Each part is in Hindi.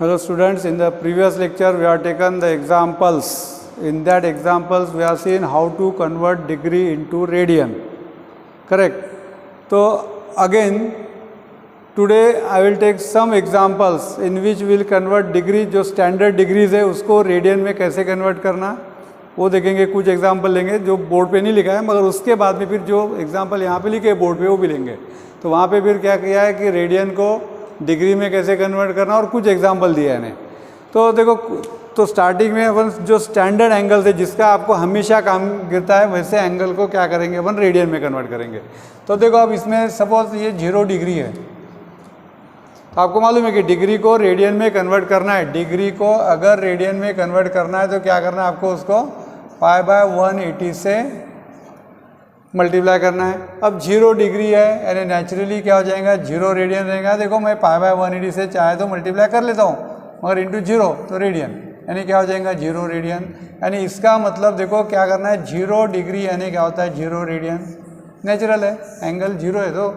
Hello students, in the previous lecture we have taken the examples. In that examples we have seen how to convert degree into radian. Correct? So again today I will take some examples in which we will convert degree, जो standard degrees है उसको radian में कैसे convert करना वो देखेंगे. कुछ एग्जाम्पल लेंगे जो बोर्ड पे नहीं लिखा है, मगर उसके बाद में फिर जो एग्जाम्पल यहाँ पे लिखे हैं बोर्ड पे वो भी लेंगे. तो वहाँ पे फिर क्या किया है कि रेडियन को डिग्री में कैसे कन्वर्ट करना और कुछ एग्जाम्पल दिया है इन्हें. तो देखो, तो स्टार्टिंग में अपन जो स्टैंडर्ड एंगल है जिसका आपको हमेशा काम गिरता है वैसे एंगल को क्या करेंगे अपन रेडियन में कन्वर्ट करेंगे. तो देखो अब इसमें सपोज ये 0 डिग्री है, तो आपको मालूम है कि डिग्री को रेडियन में कन्वर्ट करना है. डिग्री को अगर रेडियन में कन्वर्ट करना है तो क्या करना है आपको, उसको π/180 से मल्टीप्लाई करना है. अब 0 डिग्री है यानी नेचुरली क्या हो जाएगा 0 रेडियन रहेगा. देखो मैं π/180 से चाहे तो मल्टीप्लाई कर लेता हूँ, मगर इंटू 0 तो रेडियन यानी क्या हो जाएगा 0 रेडियन. यानी इसका मतलब देखो क्या करना है 0 डिग्री यानी क्या होता है 0 रेडियन. नेचुरल है, एंगल 0 है तो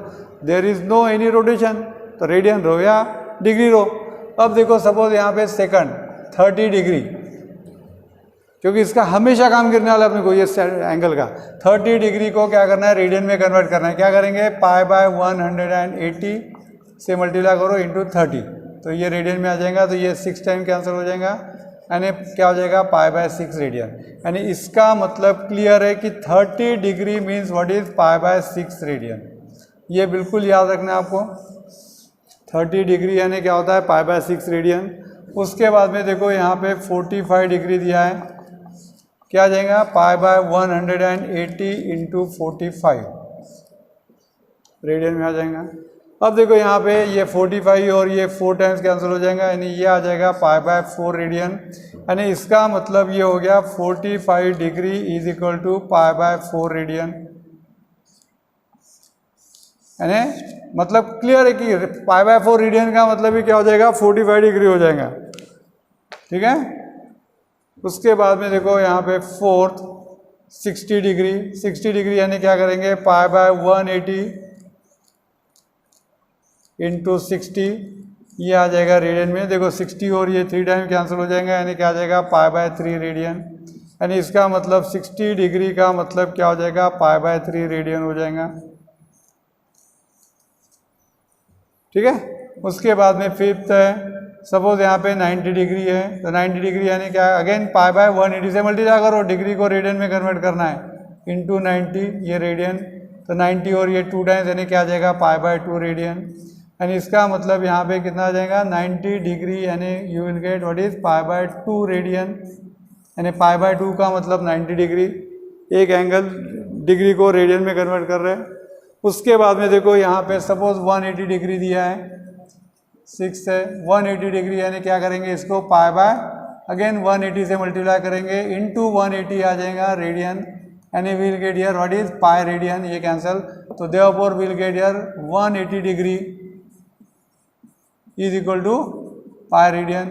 there is no any rotation, तो रेडियन रो या डिग्री रो. अब देखो सपोज यहाँ पे सेकंड 30 डिग्री, क्योंकि इसका हमेशा काम गिरने वाला अपने को ये एंगल का 30 डिग्री को क्या करना है रेडियन में कन्वर्ट करना है. क्या करेंगे π/180 से मल्टीप्लाई करो इंटू 30, तो ये रेडियन में आ जाएगा. तो ये 6 टाइम कैंसिल हो जाएगा यानी क्या हो जाएगा π/6 रेडियन. यानी इसका मतलब क्लियर है कि 30 degree means what is π/6 radian. ये बिल्कुल याद रखना है आपको. 30 डिग्री यानी क्या होता है π/6 रेडियन. उसके बाद में देखो यहाँ पे 45 डिग्री दिया है, क्या आ जाएगा π/180 इंटू 45 रेडियन में आ जाएगा. अब देखो यहाँ पे ये 45 और ये 4 टाइम्स कैंसिल हो जाएगा यानी ये आ जाएगा π/4 रेडियन. यानी इसका मतलब ये हो गया 45 degree is equal to π/4 radian. यानी मतलब क्लियर है कि π/4 रेडियन का मतलब ही क्या हो जाएगा 45 डिग्री हो जाएगा. ठीक है. उसके बाद में देखो यहाँ पे फोर्थ 60 डिग्री यानी क्या करेंगे π/180 इंटू 60, ये आ जाएगा रेडियन में. देखो 60 और ये 3 टाइम कैंसिल हो जाएगा यानी क्या आ जाएगा π/3 रेडियन. यानी इसका मतलब 60 डिग्री का मतलब क्या हो जाएगा π/3 रेडियन हो जाएगा. ठीक है. उसके बाद में फिफ्थ है, सपोज यहाँ पे 90 डिग्री है, तो 90 डिग्री यानी क्या है अगेन π/180 से मल्टीप्लाई करो, डिग्री को रेडियन में कन्वर्ट करना है इंटू 90, ये रेडियन. तो 90 और ये 2 टाइम्स यानी क्या आ जाएगा π/2 रेडियन. यानी इसका मतलब यहाँ पे कितना आ जाएगा 90 डिग्री यानी you will get what is π/2 radian. यानी π/2 का मतलब 90 डिग्री. एक एंगल डिग्री को रेडियन में कन्वर्ट कर रहे हैं. उसके बाद में देखो यहाँ पे सपोज 180 डिग्री दिया है, 6 है 180 डिग्री यानी क्या करेंगे इसको अगेन 180 से मल्टीप्लाई करेंगे इंटू 180 आ जाएगा रेडियन. यानी will get here what is pi radian, ये कैंसल. तो therefore will get here 180 degree is equal to pi radian.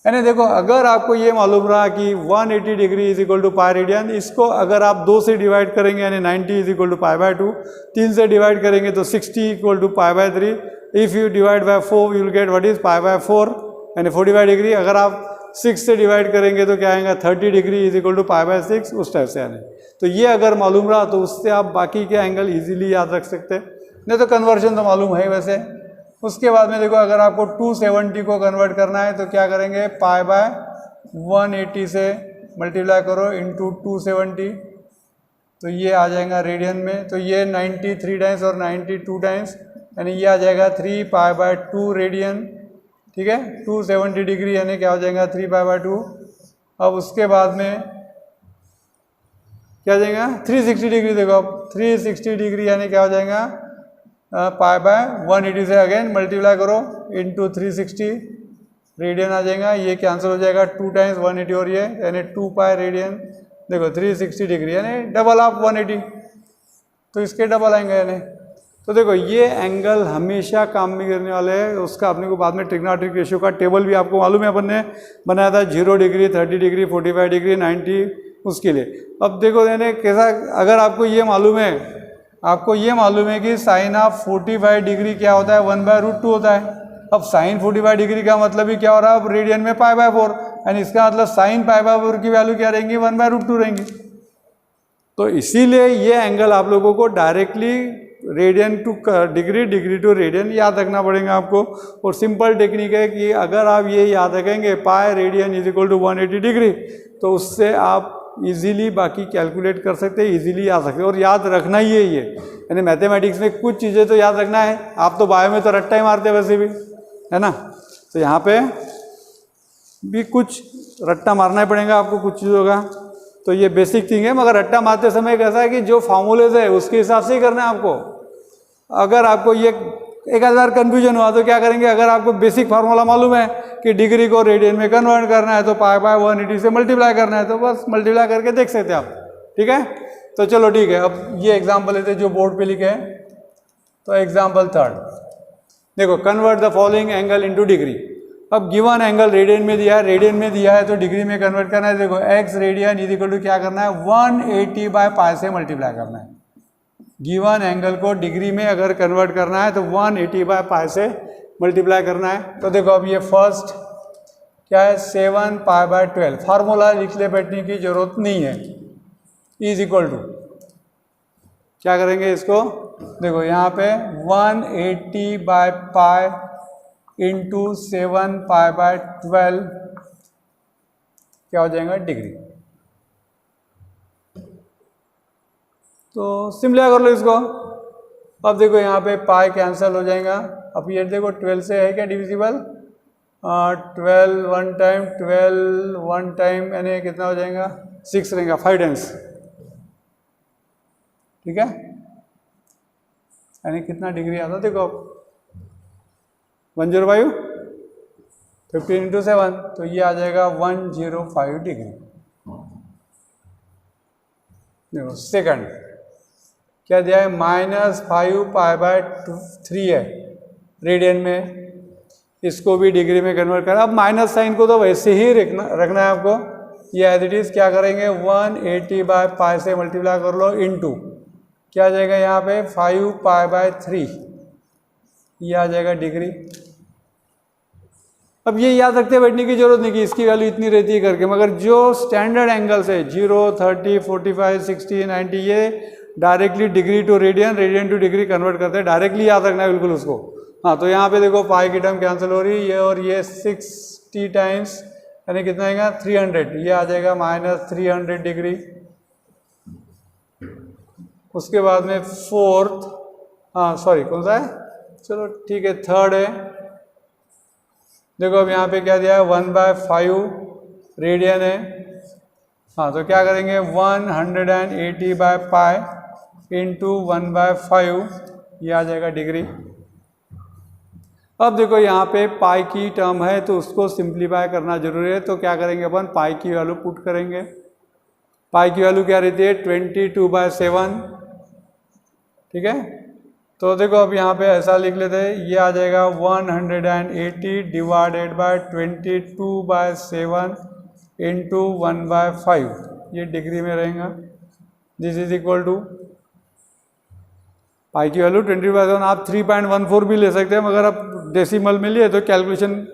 यानी देखो अगर आपको ये मालूम रहा कि 180 degree is equal to pi radian, इसको अगर आप 2 से डिवाइड करेंगे यानी 90 इज इक्वल टू π/2, 3 से डिवाइड करेंगे तो 60 equal to π/3. If you divide by 4 you will get what is π/4 यानी 45 डिग्री. अगर आप 6 से डिवाइड करेंगे तो क्या आएगा 30 डिग्री इज इक्वल टू π/6, उस टाइप से. यानी तो ये अगर मालूम रहा तो उससे आप बाकी के एंगल इजीली याद रख सकते हैं. नहीं तो कन्वर्जन तो मालूम है वैसे. उसके बाद में देखो अगर आपको 270 को कन्वर्ट करना है तो क्या करेंगे π/180 से मल्टीप्लाई करो इंटू 270, तो ये आ जाएगा रेडियन में. तो ये 90 3 टाइम्स और 90 2 टाइम्स यानी ये आ जाएगा 3π/2 रेडियन. ठीक है. 270 डिग्री यानी क्या हो जाएगा 3π/2. अब उसके बाद में क्या हो जाएगा 360 डिग्री. देखो अब 360 डिग्री यानी क्या हो जाएगा π/180 से अगेन मल्टीप्लाई करो इंटू 360 रेडियन आ जाएगा. ये कैंसिल हो जाएगा 2 टाइम्स 180 और ये यानी 2π रेडियन. देखो 360 डिग्री यानी डबल ऑफ 180, तो इसके डबल आएंगे यानी. तो देखो ये एंगल हमेशा काम में गिरने वाले हैं. उसका अपने को बाद में ट्रिग्नोमेट्रिक रेशियो का टेबल भी आपको मालूम है, अपन ने बनाया था 0 डिग्री 30 डिग्री 45 डिग्री 90 उसके लिए. अब देखो यानी कैसा, अगर आपको ये मालूम है कि साइन ऑफ 45 डिग्री क्या होता है 1/√2 होता है. अब साइन 45 डिग्री का मतलब ही क्या हो रहा है, अब रेडियन में π/4, एंड इसका मतलब साइन π/4 की वैल्यू क्या रहेंगी, 1/√2 रहेंगी। तो इसीलिए ये एंगल आप लोगों को directly radian to degree, degree to radian याद रखना पड़ेगा आपको। और सिंपल टेक्निक है कि अगर आप ये याद रखेंगे pi radian is equal to 180 degree, तो उससे आप इजीली बाकी कैलकुलेट कर सकते हैं, इजीली आ सकते हैं। और याद रखना ही है ये, यानी मैथमेटिक्स में कुछ चीज़ें तो याद रखना है। आप तो बायो में तो रट्टा ही मारते हैं वैसे भी, है ना, तो यहाँ पे भी कुछ रट्टा मारना ही पड़ेगा आपको कुछ चीज़ों का। तो ये बेसिक थिंग है, मगर रट्टा मारते समय कैसा है कि जो फॉर्मूलेज है उसके हिसाब से ही करना है आपको। अगर आपको ये एक बार कन्फ्यूजन हुआ तो क्या करेंगे, अगर आपको बेसिक फार्मूला मालूम है कि डिग्री को रेडियन में कन्वर्ट करना है तो π/180 से मल्टीप्लाई करना है, तो बस मल्टीप्लाई करके देख सकते हैं आप, ठीक है। तो चलो ठीक है, अब ये एग्जाम्पल लेते हैं जो बोर्ड पे लिखे हैं। तो एग्जाम्पल 3, देखो, convert the following angle into degree. अब गिवन एंगल रेडियन में दिया है, रेडियन में दिया है तो डिग्री में कन्वर्ट करना है। देखो x radian is equal to क्या करना है, 180/π से मल्टीप्लाई करना है। गिवन एंगल को डिग्री में अगर कन्वर्ट करना है तो 180/π से मल्टीप्लाई करना है। तो देखो अब ये फर्स्ट क्या है, 7π/12, फार्मूला लिखने बैठने की जरूरत नहीं है, इज इक्वल टू क्या करेंगे इसको, देखो यहाँ पे 180/π इंटू 7π/12 क्या हो जाएगा, डिग्री। तो सिम्प्लीफाई कर लो इसको। अब देखो यहाँ पे पाई कैंसिल हो जाएगा। अब ये देखो 12 से है क्या divisible, 12 one time, 12 one time यानी कितना हो जाएगा, 6 रहेगा, 5 टाइम्स, ठीक है, यानी कितना डिग्री आता है देखो, 105, 15 इंटू 7, तो ये आ जाएगा 105 डिग्री। देखो सेकंड क्या दिया है, -5π/3 है रेडियन में, इसको भी डिग्री में कन्वर्ट करना। अब माइनस साइन को तो वैसे ही रखना है आपको, ये एज इट इज क्या करेंगे, 180/π से मल्टीप्लाई कर लो इनटू क्या आ जाएगा यहाँ पे 5π/3, ये आ जाएगा डिग्री। अब ये याद रखते बैठने की जरूरत नहीं कि इसकी वैल्यू इतनी रहती है करके, मगर जो स्टैंडर्ड एंगल्स है 0, 30, 45, 60, 90, ये directly degree to radian, radian to degree convert करते हैं, डायरेक्टली याद रखना है बिल्कुल उसको। हाँ, तो यहाँ पे देखो पाई की टर्म कैंसिल हो रही है, ये और ये 60 टाइम्स यानी कितना आएगा 300, ये आ जाएगा -300 डिग्री। उसके बाद में फोर्थ, हाँ सॉरी कौन सा है, चलो ठीक है थर्ड है। देखो अब यहाँ पे क्या दिया है, 1/5 रेडियन है। हाँ तो क्या करेंगे 180/π इंटू 1/5, ये आ जाएगा डिग्री। अब देखो यहाँ पे पाई की टर्म है तो उसको सिंप्लीफाई करना जरूरी है, तो क्या करेंगे अपन पाई की वैल्यू पुट करेंगे। पाई की वैल्यू क्या रहती है 22/7, ठीक है। तो देखो अब यहाँ पे ऐसा लिख लेते हैं, ये आ जाएगा 180 डिवाइडेड बाय 22/7 इंटू 1/5, ये डिग्री में रहेगा। दिस इज इक्वल टू पाई की वैल्यू 20/7, आप 3.14 भी ले सकते हैं, मगर अब डेसिमल में लिए तो कैलकुलेशन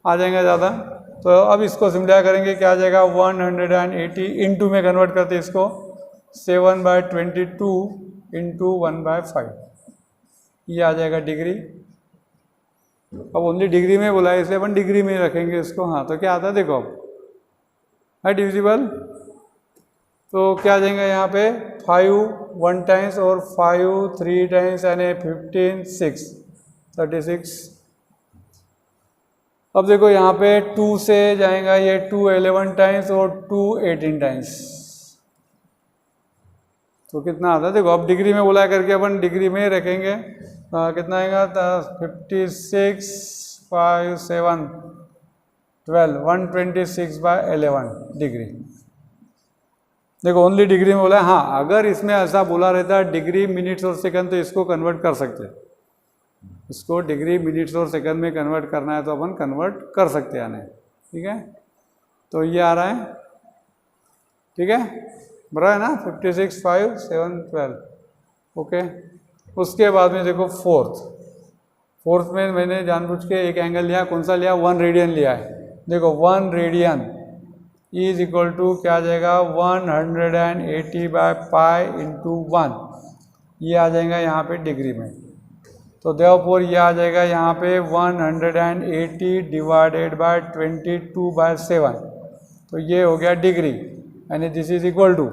आ जाएगा ज़्यादा। तो अब इसको सिम्प्लीफाई करेंगे, क्या आ जाएगा 180 इंटू में कन्वर्ट करते हैं इसको 7/22 इंटू 1/5, ये आ जाएगा डिग्री। अब ओनली डिग्री में बोला है इसलिए अपन डिग्री में रखेंगे इसको। हाँ तो क्या आता है देखो अब है डिविजिबल, तो क्या आ जाएगा यहाँ पे 5 1 टाइम्स और 5 3 टाइम्स यानी 15 6 36। अब देखो यहाँ पे 2 से जाएगा ये 2 11 टाइम्स और 2 18 टाइम्स, तो कितना आता है देखो। अब डिग्री में बोला करके अपन डिग्री में रखेंगे, कितना आएगा 56 5 7 12 126/11 डिग्री। देखो ओनली डिग्री में बोला है। हाँ अगर इसमें ऐसा बोला रहता है डिग्री मिनट्स और सेकंड, तो इसको कन्वर्ट कर सकते हैं, इसको डिग्री मिनट्स और सेकंड में कन्वर्ट करना है तो अपन कन्वर्ट कर सकते हैं, ठीक है। तो ये आ रहा है, ठीक है, बराबर है ना 56 5 7 12, ओके। उसके बाद में देखो फोर्थ में मैंने जानबूझ के एक एंगल लिया, कौन सा लिया, 1 रेडियन लिया है। देखो 1 रेडियन इज इक्वल टू क्या आ जाएगा, 180/π/1, ये आ जाएगा यहाँ पे डिग्री में। तो देयरफॉर ये आ जाएगा यहाँ पे 180/22/7, तो ये हो गया डिग्री, यानी दिस इज इक्वल टू,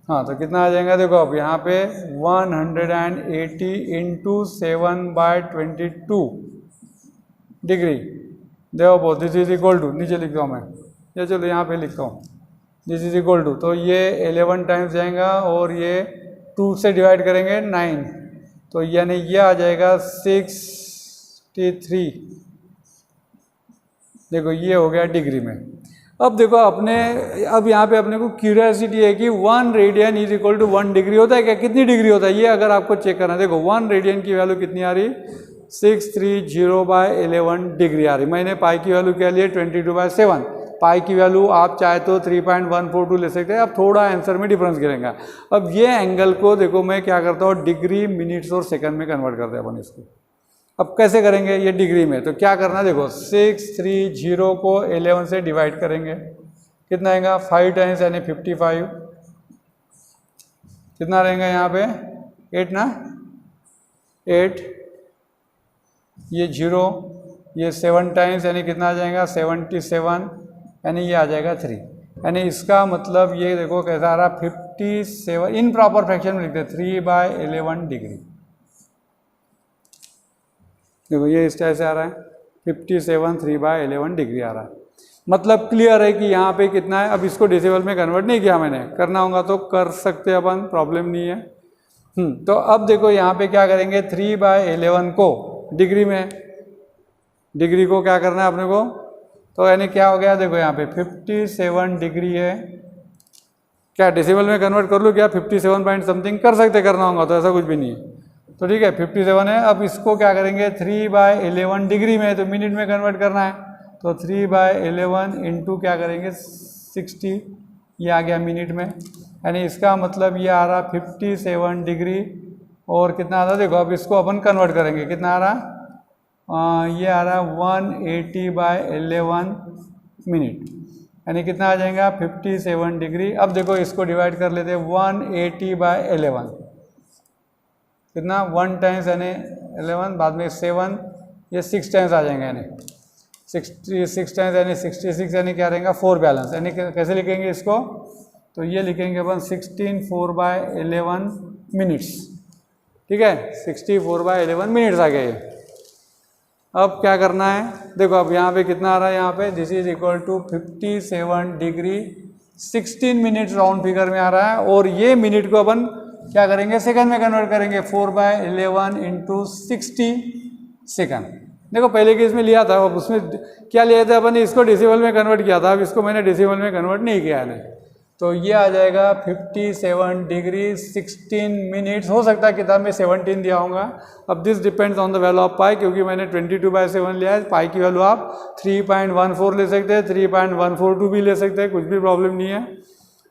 हाँ तो कितना आ जाएगा, देखो अब यहाँ पे 180 × 7/22 डिग्री, देखो दिस इज इक्वल टू, नीचे लिखता हूँ मैं, या चलो यहाँ पे लिखता हूँ, दिस इज इक्वल टू, तो ये 11 टाइम्स जाएगा और ये 2 से डिवाइड करेंगे 9, तो यानी ये आ जाएगा 63, देखो ये हो गया डिग्री में। अब देखो अब यहाँ पे अपने को क्यूरियोसिटी है कि 1 radian is equal to 1 degree होता है क्या, कितनी डिग्री होता है, ये अगर आपको चेक करना है। देखो 1 रेडियन की वैल्यू कितनी आ रही, 630/11 डिग्री आ रही। मैंने पाई की वैल्यू क्या लिए, 22/7। पाई की वैल्यू आप चाहे तो 3.142 ले सकते हैं, अब थोड़ा आंसर में डिफरेंस गिरेगा। अब ये एंगल को देखो मैं क्या करता हूँ, डिग्री, मिनट्स और सेकंड में कन्वर्ट करते हैं अपन इसको। अब कैसे करेंगे ये डिग्री में, तो क्या करना, देखो 630 को 11 से डिवाइड करेंगे, कितना आएगा, 5 टाइम्स यानी 55, कितना रहेगा यहाँ पे 8 ना, 8, ये 0, ये 7 टाइम्स यानी कितना आ जाएगा 77, यानी ये आ जाएगा 3, यानी इसका मतलब ये देखो कैसा आ रहा, 57, इन प्रॉपर फ्रैक्शन में लिखते 3/11 डिग्री। देखो ये इस तरह से आ रहा है 57 3/11 डिग्री आ रहा है। मतलब क्लियर है कि यहाँ पे कितना है। अब इसको डेसिमल में कन्वर्ट नहीं किया मैंने, करना होगा तो कर सकते हैं अपन, प्रॉब्लम नहीं है। तो अब देखो यहाँ पे क्या करेंगे, 3/11 को डिग्री में, डिग्री को क्या करना है अपने को, तो यानी क्या हो गया, देखो यहाँ पे 57 डिग्री है, क्या डेसिमल में कन्वर्ट कर लूँ क्या, 57 पॉइंट समथिंग कर सकते, करना होगा तो ऐसा कुछ भी नहीं है। तो ठीक है 57 है। अब इसको क्या करेंगे 3/11 डिग्री में, तो मिनट में कन्वर्ट करना है, तो 3/11 इंटू क्या करेंगे 60, ये आ गया मिनट में, यानी इसका मतलब ये आ रहा 57 डिग्री और कितना आ रहा, देखो अब इसको अपन कन्वर्ट करेंगे, कितना आ रहा, ये आ रहा 180/11 मिनट, यानी कितना आ जाएगा 57 डिग्री। अब देखो इसको डिवाइड कर लेते हैं 180/11, कितना 1 टाइम्स यानी 11, बाद में 7, ये 6 टाइम्स आ जाएंगे, यानी 66 टाइम्स यानी 66, यानी क्या रहेगा 4 बैलेंस, यानी कैसे लिखेंगे इसको, तो ये लिखेंगे अपन 16 4/11 मिनट्स, ठीक है 64/11 मिनट्स आ गए। अब क्या करना है, देखो अब यहाँ पे कितना आ रहा है, यहाँ पे this is equal to 57 degree 16 minutes round figure में आ रहा है, और ये मिनट को अपन क्या करेंगे सेकंड में कन्वर्ट करेंगे, 4/11 इंटू 60 सेकंड। देखो पहले केस में लिया था, अब उसमें क्या लिया था अपन ने, इसको डेसिमल में कन्वर्ट किया था, अब इसको मैंने डेसिमल में कन्वर्ट नहीं किया है, तो ये आ जाएगा 57 डिग्री 16 मिनट्स। हो सकता है किताब में 17 दिया होगा, अब this depends on the value of pi, क्योंकि मैंने 22/7 लिया है। पाई की वैल्यू आप 3.14 ले सकते हैं, 3.142 भी ले सकते हैं, कुछ भी प्रॉब्लम नहीं है,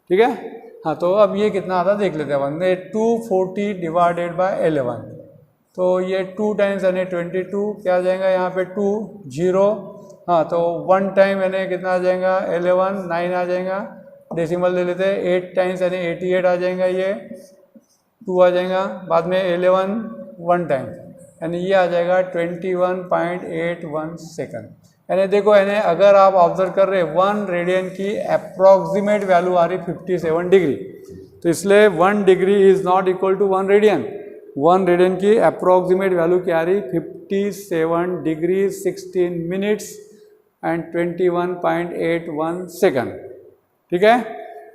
ठीक है। हाँ तो अब ये कितना आता देख लेते हैं अपन, 240/11, तो ये 2 टाइम्स यानी 22, क्या आ जाएगा यहाँ पे 2 0, हाँ तो 1 टाइम यानी कितना आ जाएगा 11, 9 आ जाएगा, डेसिमल ले लेते हैं 8 टाइम्स यानी 88 आ जाएगा, ये 2 आ जाएगा, बाद में 11 1 टाइम यानी ये आ जाएगा 21.81 सेकंड। यानी देखो यानी अगर आप ऑब्जर्व कर रहे 1 रेडियन की अप्रॉक्सीमेट वैल्यू आ रही 57 डिग्री, तो इसलिए 1 degree is not equal to 1 radian. 1 radian की अप्रॉक्सीमेट वैल्यू क्या आ रही 57 डिग्री 16 मिनट्स एंड 21.81 सेकंड, ठीक है।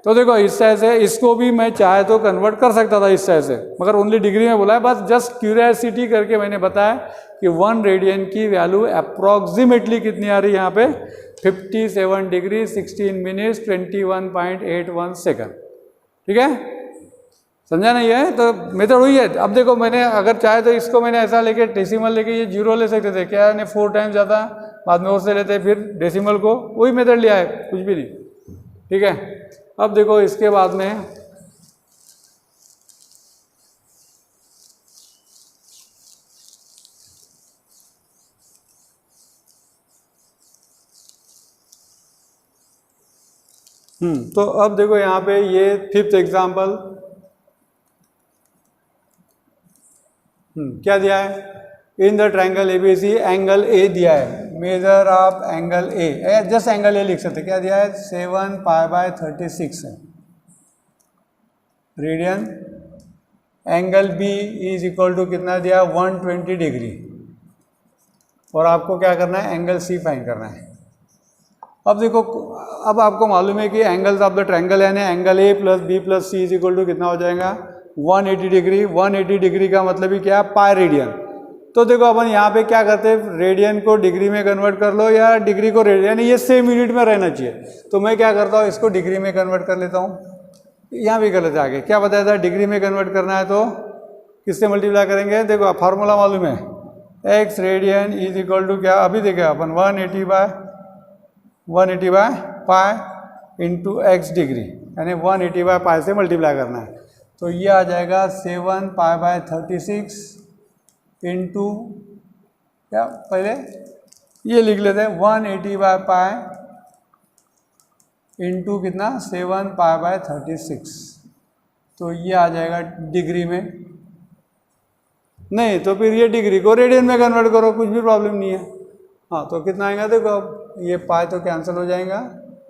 तो देखो इस तरह से इसको भी मैं चाहे तो कन्वर्ट कर सकता था इस तरह से, मगर ओनली डिग्री में बोला है, बस जस्ट क्यूरियोसिटी करके मैंने बताया कि 1 रेडियन की वैल्यू अप्रॉक्सीमेटली कितनी आ रही है यहाँ पे 57 डिग्री 16 मिनट्स 21.81 सेकंड, ठीक है। समझा नहीं है, तो मेथड वही है। अब देखो मैंने अगर चाहे तो इसको मैंने ऐसा लेके डेसिमल लेके ये 0 ले सकते थे, क्या यानी 4 टाइम्स ज़्यादा, बाद में और से लेते फिर डेसिमल को, वही मेथड लिया है, कुछ भी नहीं, ठीक है। अब देखो इसके बाद में तो अब देखो यहाँ पे ये 5th एग्जाम्पल क्या दिया है, in the triangle ABC angle A दिया है, measure of angle A, just angle A लिख सकते, क्या दिया है 7 π/36 है radian, angle B is equal to कितना दिया 120 डिग्री, और आपको क्या करना है एंगल सी फाइंड करना है। अब देखो, अब आपको मालूम है कि एंगल्स ऑफ द ट्रायंगल यानी angle A plus B plus C is equal to कितना हो जाएगा 180 डिग्री। 180 डिग्री का मतलब ही क्या, पाई रेडियन। तो देखो अपन यहाँ पे क्या करते हैं, रेडियन को डिग्री में कन्वर्ट कर लो या डिग्री को रेडियन, यानी ये सेम यूनिट में रहना चाहिए। तो मैं क्या करता हूँ, इसको डिग्री में कन्वर्ट कर लेता हूँ, यहाँ भी कर लेते आगे। क्या बताया था, डिग्री में कन्वर्ट करना है तो किससे मल्टीप्लाई करेंगे, देखो फार्मूला मालूम है, x radian is equal to क्या, अभी देखे अपन 180 by pi into x degree, यानी 180 बाय पाई से मल्टीप्लाई करना है। तो ये आ जाएगा 7 π/36 इंटू क्या, पहले ये लिख लेते हैं 180 बाय पाई इंटू कितना 7 π/36, तो ये आ जाएगा डिग्री में, नहीं तो फिर ये डिग्री को रेडियन में कन्वर्ट करो, कुछ भी प्रॉब्लम नहीं है। हाँ तो कितना आएगा देखो, अब ये पाई तो कैंसिल हो जाएगा,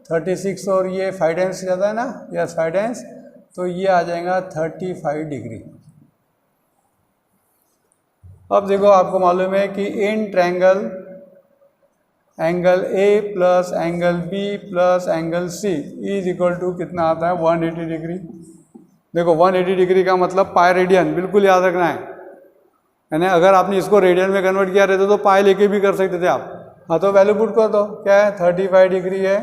36 और ये 5 टाइम्स जाता है ना, यस 5 टाइम्स, तो ये आ जाएगा 35 डिग्री। अब देखो आपको मालूम है कि in triangle angle A plus angle B plus angle C is equal to कितना आता है 180 डिग्री। देखो 180 डिग्री का मतलब पाई रेडियन, बिल्कुल याद रखना है, यानी अगर आपने इसको रेडियन में कन्वर्ट किया रहता तो पाई लेके भी कर सकते थे आप। हाँ तो वैल्यू पुट कर दो, क्या है 35 डिग्री है,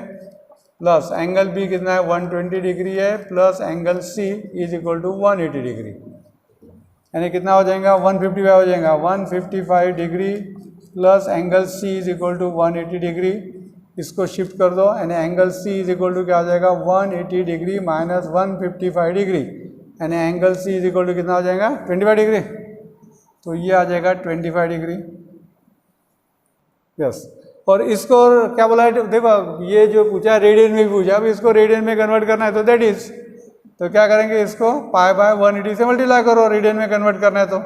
प्लस एंगल बी कितना है 120 डिग्री है, plus angle C is equal to 180 degree, यानी कितना हो जाएगा 155 हो जाएगा, 155 degree plus angle C is equal to 180 degree, इसको शिफ्ट कर दो, यानी angle C is equal to क्या हो जाएगा 180 डिग्री माइनस 155 डिग्री, यानी angle C is equal to कितना हो जाएगा 25 डिग्री, तो ये आ जाएगा 25 डिग्री, यस। और इसको क्या बोला है, देखो ये जो पूछा रेडियन में भी पूछा, अब इसको रेडियन में कन्वर्ट करना है तो दैट इज, तो क्या करेंगे, इसको π/180 से मल्टीप्लाई करो, रेडियन में कन्वर्ट करना है तो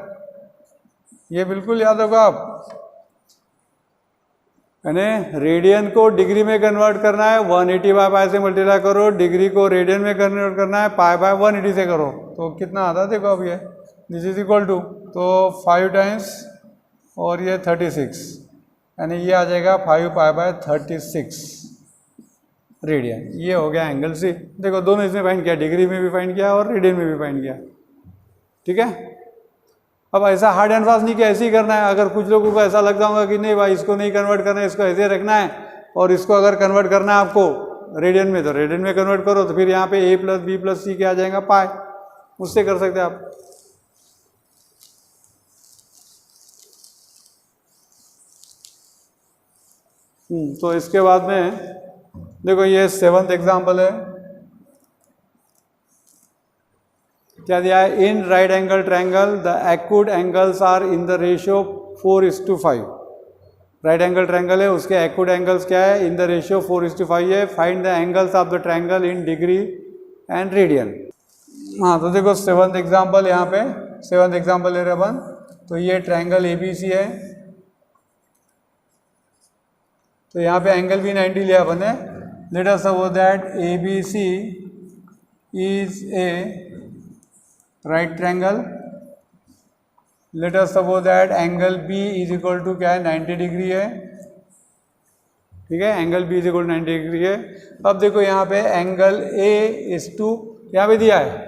ये बिल्कुल याद होगा आप, यानी रेडियन को डिग्री में कन्वर्ट करना है 180 बाय पाई से मल्टीप्लाई करो, डिग्री को रेडियन में कन्वर्ट करना है π/180 से करो, तो कितना आता है देखो अब ये दिस इज इक्वल टू, तो 5 टाइम्स और ये 36, यानी ये आ जाएगा 5 π/36 रेडियन, ये हो गया एंगल सी। देखो दोनों इसमें फाइंड किया, डिग्री में भी फाइंड किया और रेडियन में भी फाइंड किया, ठीक है। अब ऐसा हार्ड एंड फास्ट नहीं कि ऐसे ही करना है, अगर कुछ लोगों को ऐसा लगता होगा कि नहीं भाई इसको नहीं कन्वर्ट करना है, इसको ऐसे रखना है, और इसको अगर कन्वर्ट करना है आपको रेडियन में तो रेडियन में कन्वर्ट करो, तो फिर यहाँ पे ए प्लस बी प्लस सी क्या आ जाएगा पाई, उससे कर सकते हैं आप। तो इसके बाद में देखो ये 7th एग्जाम्पल है, क्या दिया है, in right angle triangle the acute angles are in the ratio 4:5। Right angle triangle है, उसके एक्यूट एंगल्स क्या है, इन द रेशियो 4:5 है। Find the angles of the triangle in degree and radian. हाँ तो देखो 7th एग्जाम्पल, यहाँ पे 7th एग्जाम्पल ले रहे अपन, तो ये ट्रायंगल ABC है, तो यहाँ पे एंगल भी 90 लिया अपन ने। Let us suppose that ABC is a right triangle, let us suppose that angle B is equal to क्या है 90 डिग्री है, ठीक है, angle B is equal to 90 degree है। अब देखो यहाँ पे एंगल A इज टू, यहाँ पे दिया है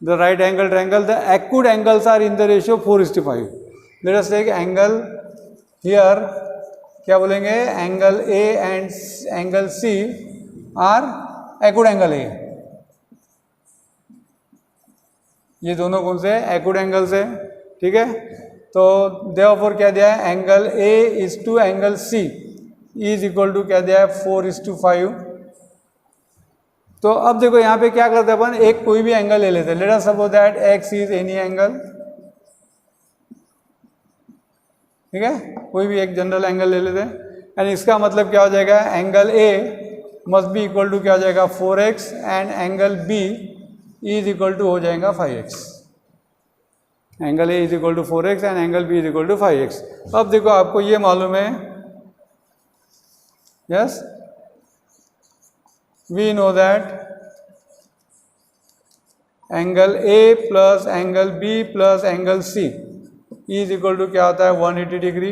the right angle triangle the acute angles are in the ratio 4:5। Let us take angle here, क्या बोलेंगे, angle A and angle C are acute angle है, ये दोनों कौन से एक्यूट एंगल्स है, ठीक है। तो देयरफॉर क्या दिया है, angle A is to angle C is equal to क्या दिया है 4:5। तो अब देखो यहाँ पे क्या करते हैं अपन, एक कोई भी एंगल ले लेते हैं, late us suppose that X is any angle, ठीक है, कोई भी एक जनरल एंगल ले लेते हैं, एंड इसका मतलब क्या हो जाएगा, angle A must be equal to क्या हो जाएगा 4x and angle B is equal to हो जाएगा 5x। Angle A is equal to 4x and angle B is equal to 5x। अब देखो आपको ये मालूम है, yes, we know that angle A plus angle B plus angle C is equal to क्या होता है 180 डिग्री।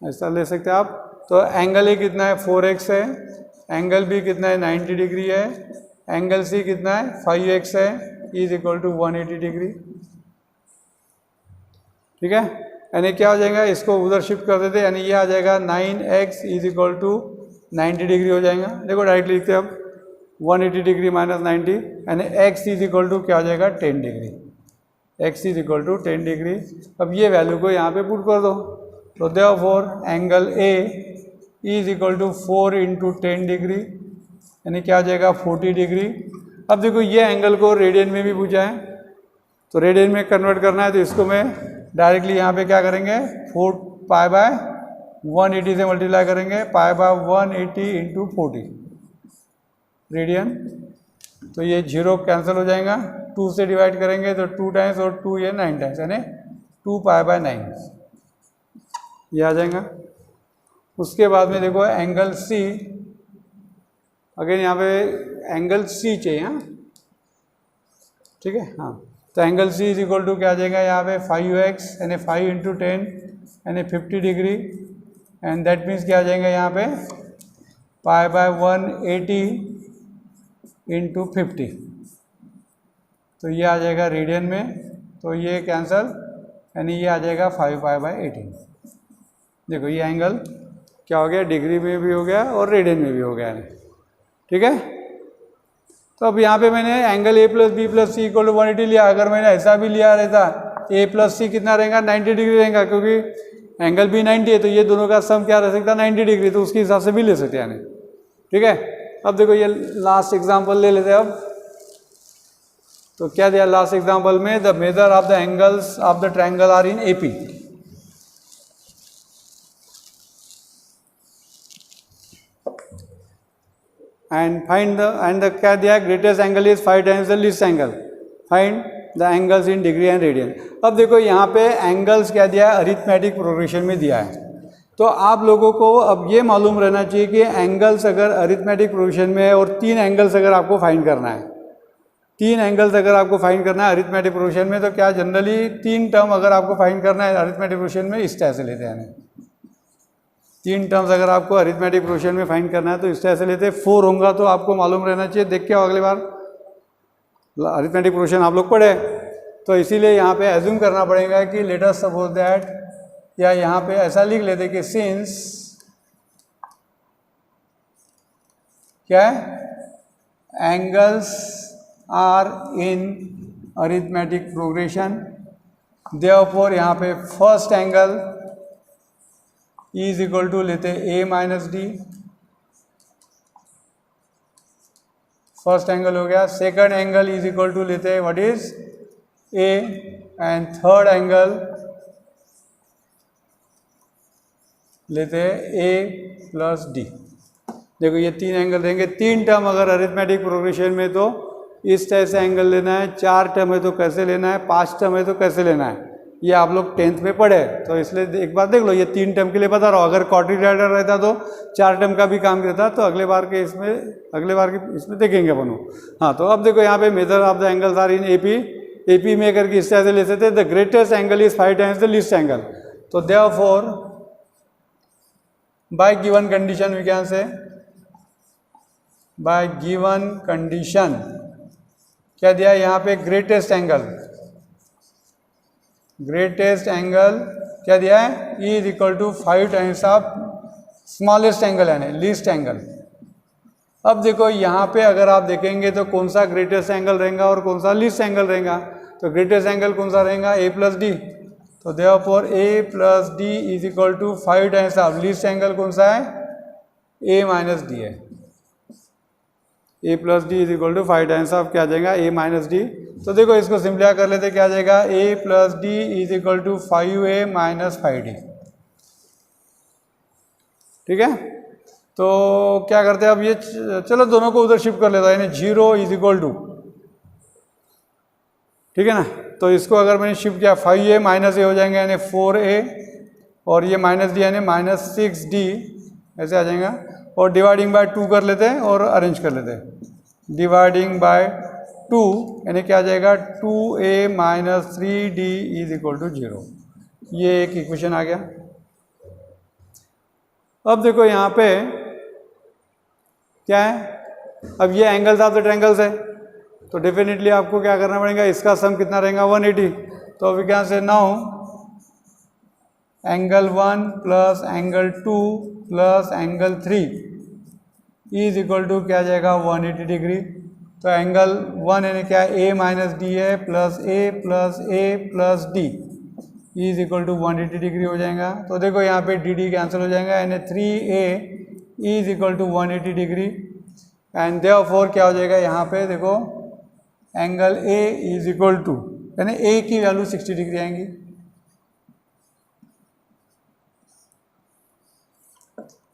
ऐसा ले सकते हैं आप। तो एंगल ए कितना है 4x है, एंगल बी कितना है 90 डिग्री है, एंगल सी कितना है 5x है, इज इक्वल टू 180 डिग्री। ठीक है, यानी क्या हो जाएगा, इसको उधर शिफ्ट कर देते, यानी ये आ जाएगा 9x is equal to 90 degree हो जाएगा। देखो डायरेक्टली लिखते हैं अब 180 डिग्री माइनस 90, यानी x इज इक्वल टू क्या हो जाएगा 10 degree. x is equal to 10 degree. अब ये वैल्यू को यहाँ पे पुट कर दो, तो therefore angle A is equal to 4 into 10 degree, यानी क्या हो जाएगा 40 डिग्री। अब देखो ये एंगल को रेडियन में भी पूछा है, तो रेडियन में कन्वर्ट करना है, तो इसको मैं डायरेक्टली यहाँ पे क्या करेंगे 4 पाई बाय 180 से मल्टीप्लाई करेंगे, पाई बाय 180 इंटू 40 रेडियन। तो ये 0 कैंसिल हो जाएगा, 2 से डिवाइड करेंगे तो 2 टाइम्स और 2 ये 9 टाइम्स, यानी 2 पाई बाय 9 ये आ जाएगा। उसके बाद में देखो एंगल सी, अगेन यहाँ पे एंगल सी चाहिए, हाँ ठीक है, हाँ। तो angle C is equal to क्या आ जाएगा यहाँ पे 5x यानी 5 इंटू 10 यानी 50 डिग्री, एंड दैट मीन्स क्या आ जाएगा यहाँ पे पाई बाय 180 इंटू 50, तो ये आ जाएगा रेडियन में, तो ये कैंसल, यानी ये आ जाएगा 5 पाई बाय 18। देखो ये एंगल क्या हो गया, डिग्री में भी हो गया और रेडियन में भी हो गया, ठीक है। तो अब यहाँ पे मैंने angle A plus B plus C equal to 180 लिया। अगर मैंने ऐसा भी लिया रहता ए प्लस सी कितना रहेगा 90 डिग्री रहेगा, क्योंकि एंगल बी 90 है, तो ये दोनों का सम क्या रह सकता है 90 डिग्री, तो उसके हिसाब से भी ले सकते हैं यानी, ठीक है। अब देखो ये लास्ट एग्जाम्पल ले लेते हैं अब। तो क्या दिया लास्ट एग्जाम्पल में, the measure of the angles of the triangle are in AP. And find the क्या दिया है, greatest angle is 5 times the least angle, find the angles in degree and radian. अब देखो यहाँ पे एंगल्स क्या दिया है, अरिथमेटिक प्रोग्रेशन में दिया है। तो आप लोगों को अब ये मालूम रहना चाहिए कि एंगल्स अगर अरिथमेटिक प्रोग्रेशन में है और 3 एंगल्स अगर आपको फाइंड करना है, 3 एंगल्स अगर आपको फाइंड करना है अरिथमेटिक प्रोग्रेशन में, तो क्या जनरली 3 टर्म अगर आपको फाइंड करना है अरिथमेटिक प्रोग्रेशन में इस तरह से लेते हैं। 3 टर्म्स अगर आपको अरिथमेटिक प्रोग्रेशन में फाइंड करना है तो इस तरह से लेते हैं। 4 होगा तो आपको मालूम रहना चाहिए, देख के आओ अगली बार अरिथमेटिक प्रोग्रेशन आप लोग पढ़े, तो इसीलिए यहाँ पे एज्यूम करना पड़ेगा कि लेट अस सपोज दैट, या यहाँ पे ऐसा लिख लेते कि सिंस क्या है angles are in arithmetic progression, therefore यहाँ पे first angle is equal to लेते A minus D, first angle हो गया। Second angle is equal to लेते हैं what is A, and third angle लेते हैं ए प्लस डी। देखो ये 3 एंगल रहेंगे। 3 टर्म अगर अरिथमेटिक प्रोग्रेशन में तो इस तरह से एंगल लेना है, 4 टर्म है तो कैसे लेना है, 5 टर्म है तो कैसे लेना है, ये आप लोग 10th में पढ़े, तो इसलिए एक बार देख लो। ये 3 टर्म के लिए बता रहा हूँ, अगर क्वाड्रिलेटरल रहता तो 4 टर्म का भी काम करता, तो अगले बार के इसमें देखेंगे अपन। हाँ, तो अब देखो यहाँ पे measure of the angles are in AP में करके इस तरह से ले सकते हैं, the greatest angle is 5 times the least angle. तो therefore by given condition we can say, by given condition क्या दिया है यहाँ पे, ग्रेटेस्ट एंगल क्या दिया है, E is equal to 5 times of smallest angle यानी लीस्ट एंगल। अब देखो यहाँ पे अगर आप देखेंगे तो कौन सा ग्रेटेस्ट एंगल रहेगा और कौन सा लीस्ट एंगल रहेगा, तो ग्रेटेस्ट एंगल कौन सा रहेगा, A प्लस डी। तो therefore A plus D is equal to 5 times of least angle कौन सा है, A माइनस डी है। A plus D is equal to 5 times of क्या आ जाएगा, A माइनस डी। तो देखो इसको सिंप्लीफाई कर लेते, क्या आ जाएगा, A plus D is equal to 5A minus 5D। ठीक है, तो क्या करते हैं अब ये, चलो दोनों को उधर शिफ्ट कर लेता है, यानी 0 इज इक्वल टू, ठीक है ना। तो इसको अगर मैंने शिफ्ट किया 5a माइनस ए हो जाएंगे यानी 4a, और ये माइनस डी यानी माइनस 6d ऐसे आ जाएगा, और डिवाइडिंग बाय 2 कर लेते हैं और अरेंज कर लेते हैं। डिवाइडिंग बाय 2 यानी क्या आ जाएगा 2a minus 3d is equal to 0। ये एक इक्वेशन आ गया। अब देखो यहाँ पे क्या है, अब ये एंगल्स ऑफ द ट्रायंगल्स है, तो डेफिनेटली आपको क्या करना पड़ेगा, इसका सम कितना रहेगा 180। तो we can say now angle 1 plus angle 2 plus angle 3 is equal to क्या आ जाएगा 180 डिग्री। तो एंगल 1 यानी क्या a माइनस डी है plus a plus D is equal to 180 degree हो जाएगा। तो देखो यहाँ पे डी कैंसिल हो जाएगा यानी 3a is equal to 180 degree, and therefore क्या हो जाएगा यहाँ पे देखो angle a is equal to, यानी a की वैल्यू 60 डिग्री आएंगी।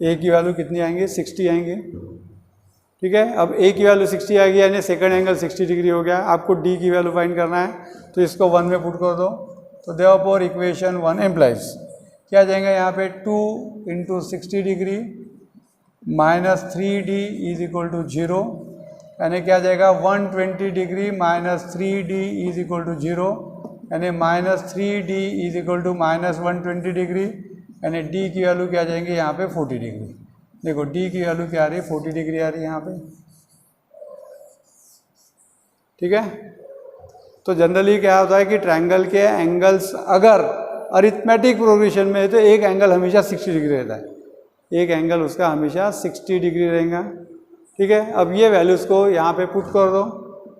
a की वैल्यू कितनी आएंगी 60 आएंगी, ठीक है। अब a की वैल्यू 60 आएगी यानी सेकंड एंगल 60 डिग्री हो गया। आपको d की वैल्यू फाइंड करना है, तो इसको 1 में पुट कर दो। तो देयरफॉर इक्वेशन 1 एम्प्लाइज क्या जाएगा यहाँ पे 2 into 60 degree minus 3d is equal to 0, यानी क्या जाएगा 120 degree minus 3d is equal to 0, यानी minus 3d is equal to minus 120 degree, यानी d की वैल्यू क्या जाएंगे यहाँ पे 40 डिग्री। देखो d की वैल्यू क्या आ रही है 40 डिग्री आ रही है यहाँ पे, ठीक है। तो जनरली क्या होता है कि ट्रायंगल के एंगल्स अगर अरिथमेटिक प्रोग्रेशन में है तो एक एंगल हमेशा 60 डिग्री रहता है, एक एंगल उसका हमेशा 60 डिग्री रहेगा, ठीक है। अब ये वैल्यूज़ को यहाँ पे पुट कर दो,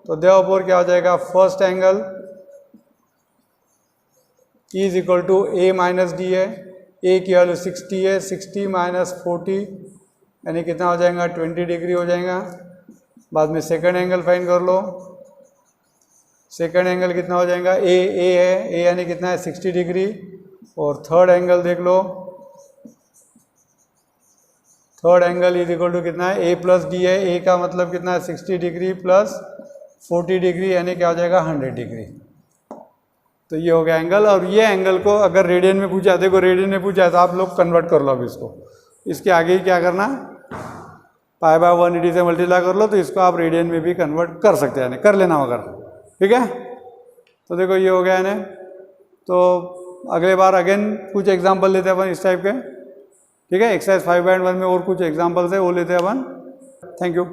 तो देयरफॉर क्या हो जाएगा first angle is equal to a minus D है, a की वैल्यू 60 है, 60 माइनस 40 यानी कितना हो जाएगा 20 डिग्री हो जाएगा। बाद में सेकंड एंगल फाइंड कर लो, सेकंड एंगल कितना हो जाएगा a है, a यानी कितना है 60 डिग्री, और थर्ड एंगल देख लो, third angle is equal to कितना है a प्लस डी है, a का मतलब कितना है 60 डिग्री प्लस 40 डिग्री यानी क्या हो जाएगा 100 डिग्री। तो ये हो गया एंगल। और ये एंगल को अगर रेडियन में पूछा, देखो रेडियन में पूछा तो आप लोग कन्वर्ट कर लो अब इसको, इसके आगे ही क्या करना पाई बाय 180 से मल्टीप्लाई कर लो, तो इसको आप रेडियन में भी कन्वर्ट कर सकते हैं, कर लेना अगर, ठीक है। तो देखो ये हो गया है। तो अगले बार अगेन कुछ एग्जाम्पल लेते हैं अपन इस टाइप के, ठीक है। एक्सरसाइज 5.1 में और कुछ एग्जाम्पल्स है वो लेते हैं अपन। Thank you.